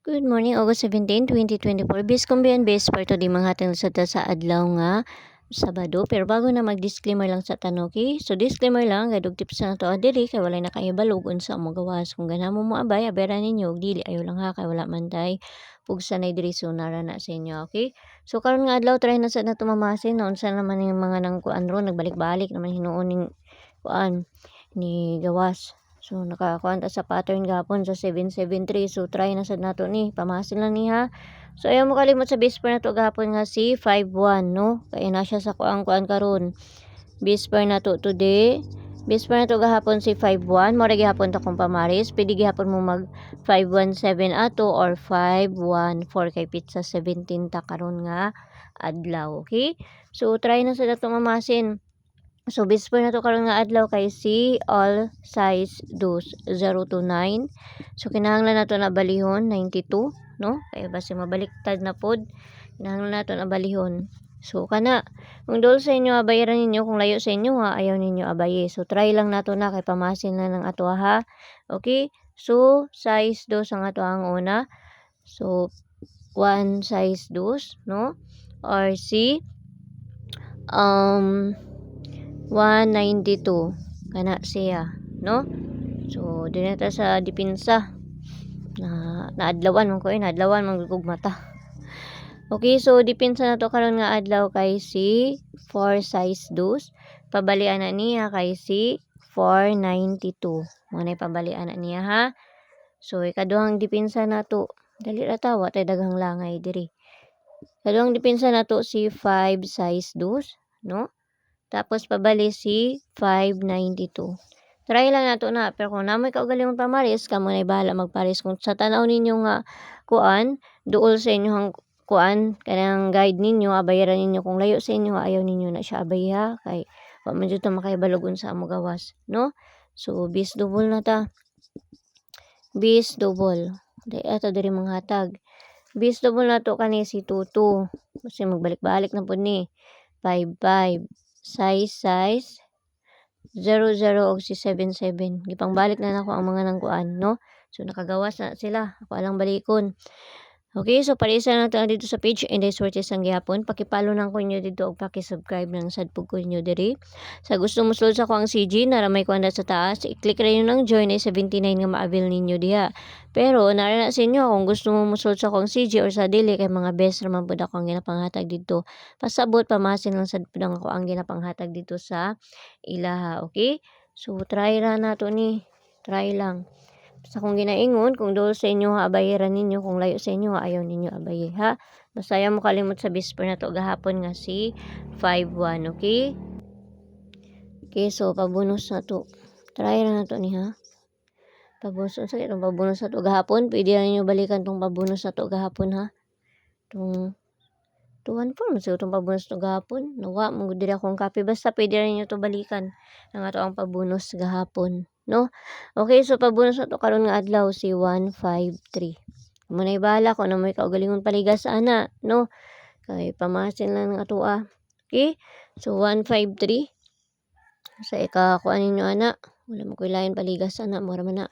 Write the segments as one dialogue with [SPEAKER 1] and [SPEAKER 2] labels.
[SPEAKER 1] Good morning, August 17, 2024. Bis kumbiyan bis parto di mga hating sa adlaw nga Sabado. Pero bago na mag-disclaimer lang sa tanuki. So disclaimer lang, gadug tips na to adiri kay walay na kahibalo unsa mo gawas. Kung ganamo mo abay, abera ninyo og dili ayo lang ha kay wala man tay pugsa na diri sunara na sa inyo, okay? So karon nga adlaw try na sa nato mamasin no unsa naman yung mga nang kuan ron nagbalik-balik naman hinuon ning kuan ni gawas. So, nakakuha ta sa pattern gapon sa 773. So, try na sad nato ni. Pamasin lang ni ha. So, ayaw mo kalimot sa base pair na to gapon nga si 51, no? Kaya na siya sa kuang-kuan karon. Base pair na to today. Base pair na to gahapon si 51. Mora gihapon ta kung pamaris. Pwede gihapon mo mag 517 ato or 514 kay pizza 17 ta karon nga adlaw. Okay? So, try na sa nato mamasin. So, bispo na to karon nga adlaw kay si all size 2 0 to 9. So, kinahanglan nato na balihon 92, no? Kaya basi mabaliktad na pod. Kinahanglan nato na balihon. So, kana kung dol sa inyo abayaran ninyo, kung layo sa inyo ha, ayaw ninyo abaye. So, try lang nato na kay pamasin na ng ato ha. Okay? So, size 2 ang ato ang una. So, 1 size 2, no? Or si 192 kana siya, no? So dinhi ta sa dipinsa na naadlawan man ko naadlawan man gug mata. Okay, so dipinsa na to karon nga adlaw kay si 4 size 2 pabalian na niya kay si 492 mo na pabalian na niya ha. So ikaduhang dipinsa na to dali ra tawa tay daghang langay diri. Kaduhang dipinsa na to si 5 size 2, no? Tapos pabali si 592. Try lang nato na pero kung namoy kaugalingong pamaris kamo na bahala magparis kung sa tanaw ninyo nga kuan duol sa inyong kuan kanang guide ninyo abayaran ninyo kung layo sa inyo ayaw ninyo na siya abay ha kay wa man jud ta makahibalogon sa amo gawas, no? So bis double na ta. Bis double. Dai ato diri manghatag. Bis double na to kani si 22. Kasi magbalik-balik na pud ni. 55. Size 00 og si 77 gipangbalik na nako ang mga nangkuan, no? So nakagawas na sila ako alang balikon. Okay, so parisa na to dito sa page Inday Sortes ang gihapon. Pakipalo nang kunyo dito og paki-subscribe nang sad pug kunyo diri. Sa gusto mo sulod sa ko ang CG na ramay ko anda sa taas, i-click ra niyo nang join ay 79 nga ma-avail ninyo diha. Pero nara na sa inyo kung gusto mo musulod sa ko ang CG or sa dili kay mga best raman pud ako ang ginapanghatag dito. Pasabot pamasin lang sad pud ako ang ginapanghatag dito sa ilaha, okay? So try ra nato ni. Try lang. Basta kung ginaingon, kung doon sa inyo ha, abayaran ninyo. Kung layo sa inyo, ayaw ninyo abaye ha. Basta ayaw mo kalimot sa bisper na to gahapon nga si 51, okay? Okay, so pabonus na to. Try na to ni ha. Pabonus na to. Itong pabonus na to gahapon. Pwede na ninyo balikan tong pabonus na to gahapon ha. Itong 214 man sa itong pabonus to gahapon. Nawa, magudiri akong copy. Basta pwede rin nyo to balikan. Ang ato ang pabonus gahapon. No? Okay, so pabonus na to karon nga adlaw si 153. Muna ibala ko na may kaugalingon paligas ana, no? Kay pamasin lang ng ato Okay? So 153. Sa ikakuan ninyo ana. Wala mo ko ilayan paligas ana, mura man na.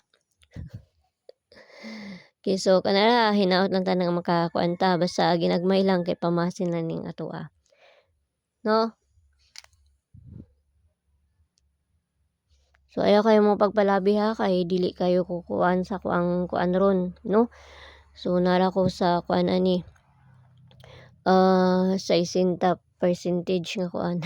[SPEAKER 1] Okay, so kanara hinaot lang ta nang makakuan ta basta ginagmay lang kay pamasin lang ning ato No? So ayaw kayo mo pagpalabi ha kay dili kayo kukuan sa kuang kuan ron, no? So nara ko sa kuan ani 60% nga kuan.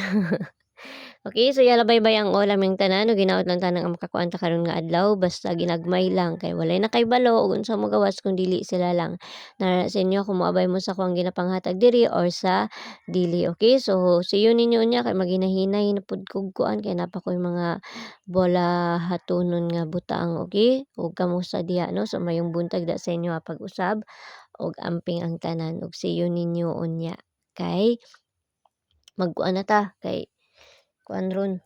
[SPEAKER 1] Okay, so yala bye-bye ang olam yung tanan no ginaot lang tanang ang makakuan ta karon nga adlaw basta ginagmay lang kay walay na kay balo ug unsa mo gawas kung dili sila lang. Nara sa inyo kung moabay mo sa kuang ginapanghatag diri or sa dili. Okay, so see you ninyo unya kay maginahinay na pud kog kuan kay napa koy mga bola hatunon nga butang, okay? Ug kamusta diha no so mayong buntag da sa inyo pag-usab og amping ang tanan ug see you ninyo unya kay magkuan na ta kay kuan ron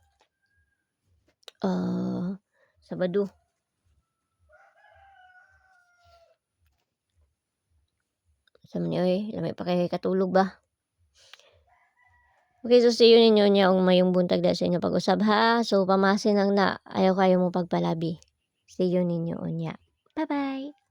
[SPEAKER 1] Sabado. Sa man oy, lamay pa kay katulog ba? Okay, so see you ninyo nya og mayong buntag da sa inyo pag-usab ha. So pamasin lang na ayaw kayo mo pagpalabi. See you ninyo unya. Bye-bye.